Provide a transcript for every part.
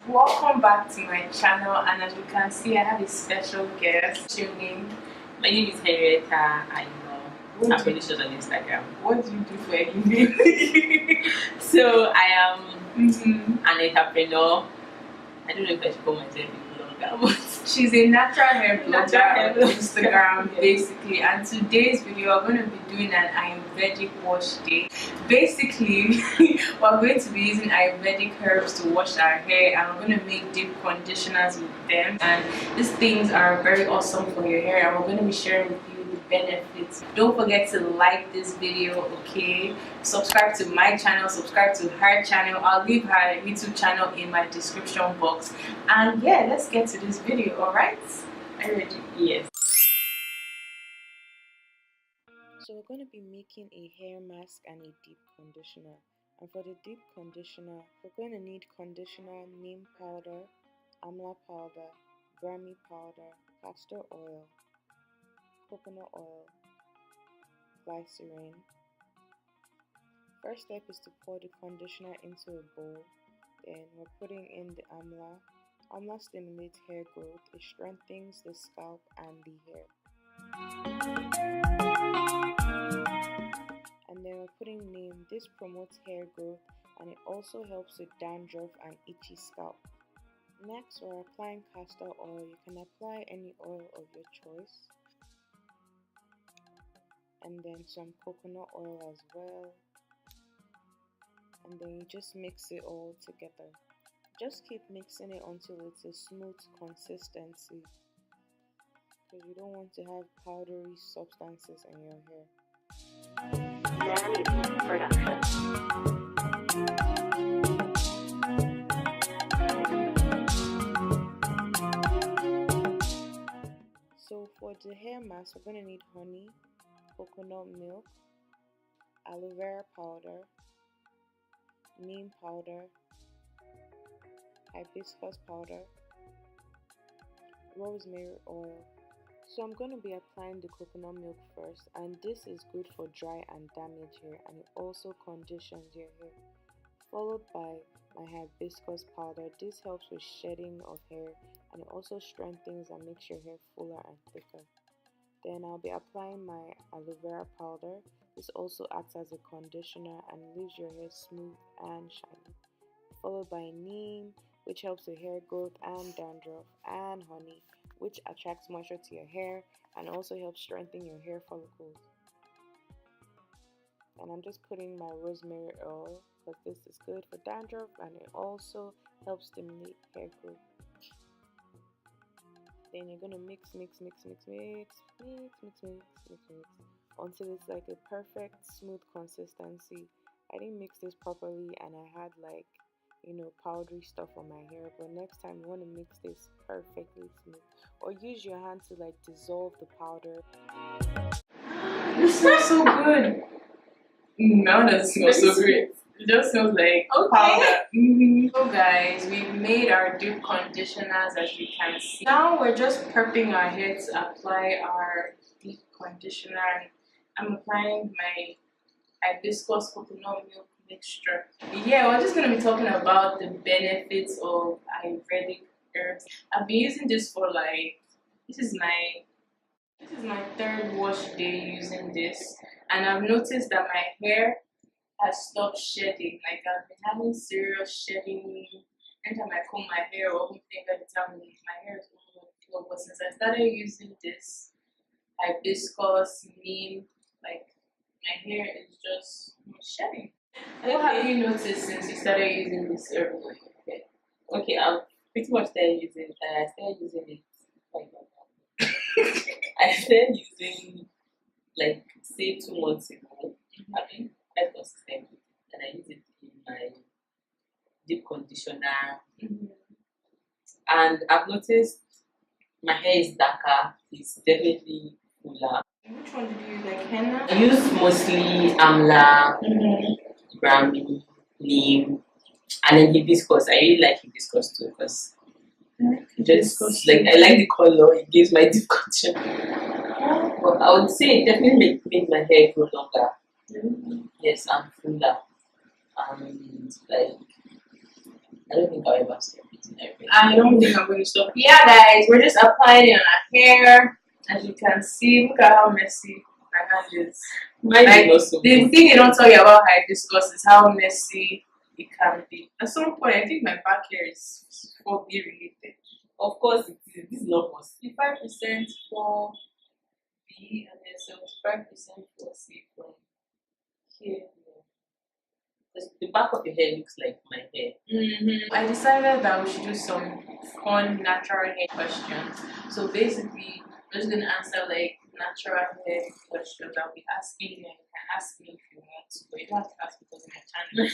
Welcome back to my channel, and as you can see, I have a special guest tuning. My name is Henrietta. I'm Afroliciouz on Instagram. What do you do for a living? So I am an entrepreneur. I don't know if I should call myself a blogger, but she's a natural hair blogger on Instagram, Yes. basically. And today's video, we're going to be doing an Ayurvedic wash day. Basically, we're going to be using Ayurvedic herbs to wash our hair, and we're going to make deep conditioners with them. And these things are very awesome for your hair, and we're going to be sharing with you the benefits. Don't forget to like this video, okay? Subscribe to my channel, subscribe to her channel. I'll leave her YouTube channel in my description box. And yeah, let's get to this video. All right, are you ready? yes. So we're going to be making a hair mask and a deep conditioner. And for the deep conditioner, we're going to need conditioner, neem powder, amla powder, brahmi powder, castor oil, coconut oil, glycerin. First step is to pour the conditioner into a bowl. Then we're putting in the amla. Amla stimulates hair growth. It strengthens the scalp and the hair. And then we're putting neem. This promotes hair growth and it also helps with dandruff and itchy scalp. Next, we're applying castor oil. You can apply any oil of your choice. And then some coconut oil as well. And then you just mix it all together. Just keep mixing it until it's a smooth consistency, because you don't want to have powdery substances in your hair. So for the hair mask, we're going to need honey, coconut milk, aloe vera powder, neem powder, hibiscus powder, rosemary oil. So I'm going to be applying the coconut milk first, and this is good for dry and damaged hair, and it also conditions your hair. Followed by my hibiscus powder. This helps with shedding of hair, and it also strengthens and makes your hair fuller and thicker. Then I'll be applying my aloe vera powder. This also acts as a conditioner and leaves your hair smooth and shiny. Followed by neem, which helps with hair growth and dandruff, and honey, which attracts moisture to your hair and also helps strengthen your hair follicles. And I'm just putting my rosemary oil because this is good for dandruff and it also helps stimulate hair growth. Then you're gonna mix until it's like a perfect smooth consistency. I didn't mix this properly and I had like, powdery stuff on my hair, but next time you want to mix this perfectly smooth, or use your hand to like dissolve the powder. This smells so good. Now that smells so great. It just smells like powder. So guys, we've made our deep conditioners, as you can see. Now we're just prepping our hair to apply our deep conditioner. I'm applying my hibiscus coconut milk mixture. Yeah, we're just going to be talking about the benefits of Ayurvedic herbs. I've been using this for this is my third wash day using this, and I've noticed that my hair has stopped shedding. Like, I've been having serious shedding anytime I comb my hair or even think every time my hair is overflowing. But since I started using this hibiscus neem, like, my hair is just not shedding. What have you noticed since you started using this herb? Okay, I've pretty much started using it. I started using it I started using like say 2 months ago. I've been quite consistent with it, and I use it in my deep conditioner. And I've noticed my hair is darker. It's definitely fuller. Which one did you use? Like henna? I use mostly amla, brahmi, neem, and then hibiscus. I really like hibiscus too because just like I like the color. It gives my deep conditioner. But I would say it definitely made my hair grow longer. Yes, and fuller. And like I don't think I'll ever stop it. I don't think I'm going to stop. Yeah, guys, we're just applying it on our hair. As you can see, look at how messy my hand is. Mine Like, is also the thing they don't tell you about hibiscus is how messy it can be. At some point, I think my back hair is 4B related. Of course, it is. This is not for 55% for B and then 75% for C from here. the back of your hair looks like my hair. I decided that we should do some fun natural hair questions. So basically, we're just gonna answer like natural hair questions. I'll be asking you, and you can ask me if you want to, but you don't have to ask because of my channel.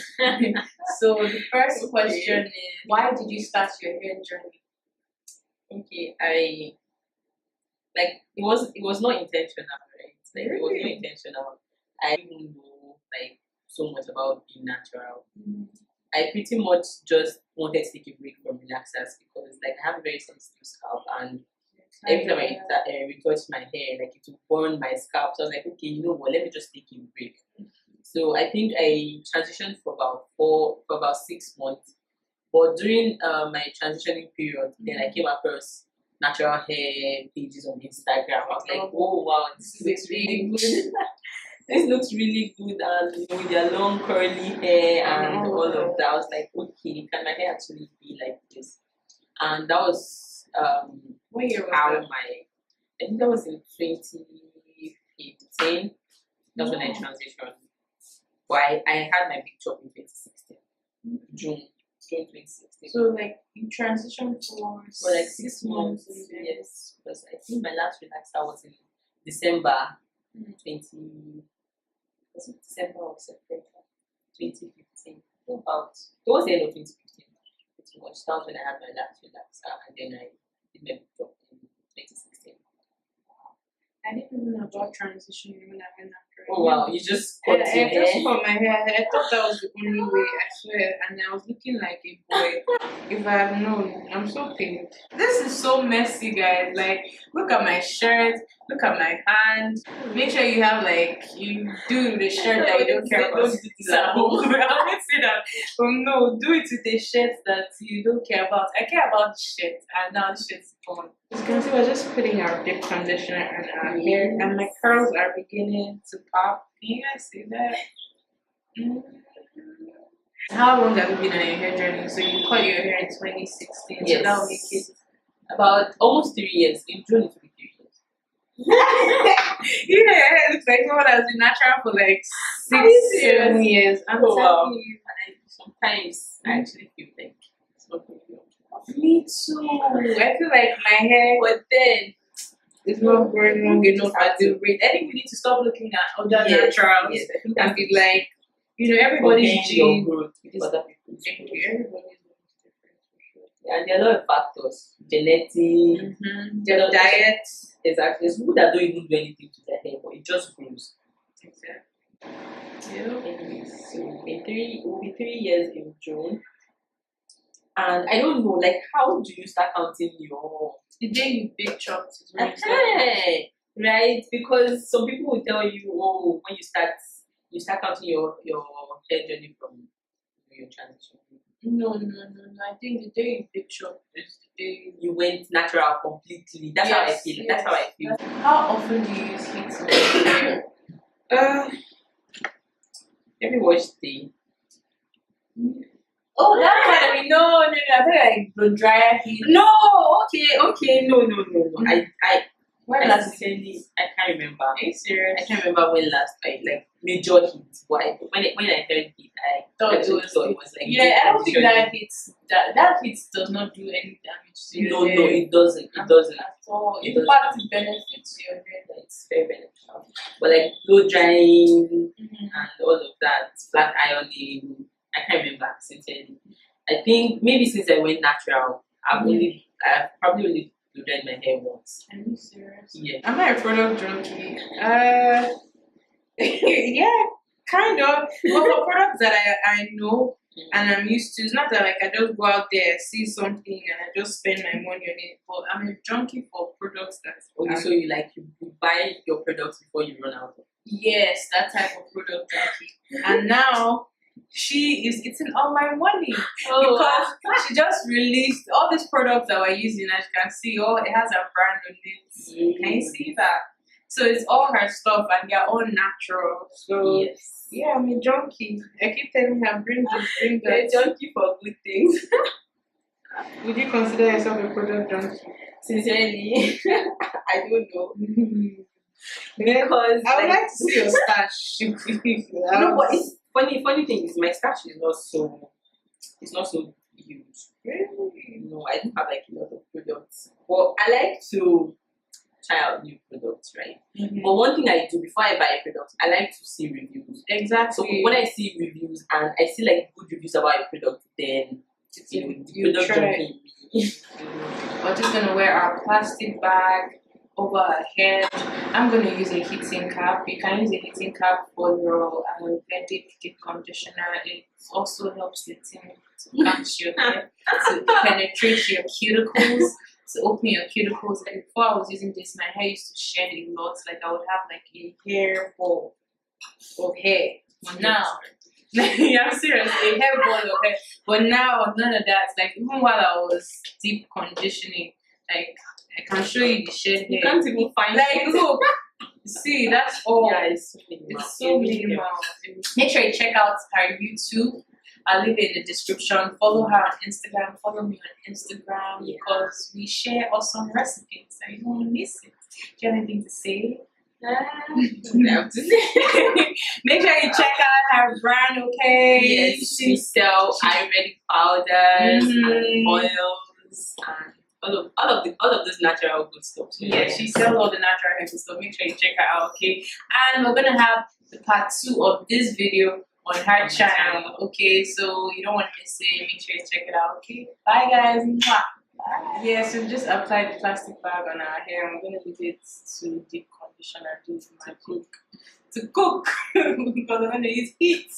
So the first question is, why did you start your hair journey? Okay, it was not intentional, right? Like it was not intentional. I didn't know like so much about being natural. I pretty much just wanted to take a break from relaxers because like I have a very sensitive scalp, and every time I retouch my hair, like it would burn my scalp. So I was like, okay, you know what, let me just take a break. So I think I transitioned for about 6 months. But during my transitioning period, then I came across natural hair pages on Instagram. I was like, oh wow, this looks really good. This looks really good, and you know, with their long curly hair and all of that. I was like, okay, can my hair actually be like this? And that was what year was how that? I think that was in 2015. That's when I transitioned. But I had my big chop in 2016, June 2016. So like you transitioned for like 6 months. Yes, because I think my last relaxer was in December 20. Was it December or September 2015? About it was the end of 2015. Pretty much. That was when I had my last relaxer, and then I did my big chop in 2016. I didn't even know about transitioning when I went after it. Oh wow, you just cut your I hair. just cut my hair. I thought that was the only way, I swear. And I was looking like a boy. If I had known, I'm so pink. This is so messy, guys. Like, look at my shirt, look at my hand. Make sure you have like, you do the shirt that you don't care about. Don't do this at home. I won't say that. No, do it with the shirt that you don't care about. I care about the shirt, and now the shirt's gone. As you can see, we're just putting our deep conditioner on our hair, and my curls are beginning to pop. Can you guys see that? How long have you been on your hair journey? So you cut your hair in 2016. Yes. So that will make it About almost 3 years. In June, it will be 3 years. you know, your hair looks like someone that's been natural for like 6-7 years. I'm telling you. Sometimes I actually feel like it's not going to be. Me too. I feel like my hair, But then it's not growing long enough at the rate. I think we need to stop looking at other naturals and be like, you know, everybody's your gene growth with other people's Thank growth. you. Everybody's different for sure. And there are a lot of factors. Genetic, Their diet. exactly. There's people that don't even do anything to their hair, but it just grows. Exactly. Anyways, so it will be 3 years in June. And I don't know, like, how do you start counting your The day you bake chopped is when you start. right? Because some people will tell you, oh, when you start counting your hair journey from your transition. No. I think the day you bake chopped is the day You went natural completely. That's how I feel. Yes. That's how I feel. How often do you use heat on your hair? Every wash day. Oh, that kind of no. I feel like the dryer heat. No, okay, no. When I last? sincerely, I can't remember. Are you serious? I can't remember when last I like major heat. Why? When I heard heat, I thought it was like Yeah, I don't think deconditioning. that heat does not do any damage to your hair. No, it doesn't. It doesn't. At all. It In doesn't. fact, it benefits your hair. It's very beneficial. But like blow drying and all of that, flat ironing, I can't remember sincerely. I think maybe since I went natural, I've probably only blow dried my hair once. Are you serious? Yeah. Am I a product junkie? Yeah, kind of. But for products that I know and I'm used to, it's not that like I just go out there, see something, and I just spend my money on it. But I'm a junkie for products that. Okay, so you buy your products before you run out. Yes, that type of product junkie. And now she is eating all my money because she just released all these products that we're using. As you can see, it has a brand on it. Can you see that? So it's all her stuff and they're all natural. So yeah, I'm a junkie. I keep telling her, bring this. You're a junkie for good things. Would you consider yourself a product junkie? Sincerely, I don't know. Because I would like to see your stash. No, but it's funny thing is my stash is not so huge. Really? No, I don't have like a lot of products. But I like to try out new products, right? But one thing I do before I buy a product, I like to see reviews. Exactly. So when I see reviews and I see like good reviews about a product, then the product junkie me. We're just gonna wear our plastic bag over our head. I'm gonna use a heating cap. You can use a heating cap for your Ayurvedic deep conditioner. It also helps the thing to catch your hair, to penetrate your cuticles, to open your cuticles. Like before I was using this, my hair used to shed a lot. Like I would have like a hair ball of hair. But now, yeah, I'm serious, a hair ball of hair. But now none of that. Like even while I was deep conditioning, like I can show you the shed hair. You can't even find like look. See, that's all. Yeah, it's so minimal. Make sure you check out her YouTube. I'll leave it in the description. Follow her on Instagram. Follow me on Instagram because we share awesome recipes. So you don't want to miss it. Do you have anything to say? Make sure you check out her brand, okay? Yes, she sells Ayurvedic powders and oils and all of this natural good stuff. So yeah, she sells all the natural herbs, so make sure you check her out, okay? And we're gonna have the part 2 of this video on her channel, okay? So you don't want to miss it. Make sure you check it out, okay? Bye, guys. Bye. Yeah, so we just applied the plastic bag on our hair. I'm gonna leave it to deep condition and do my cook. To cook because I'm gonna use heat.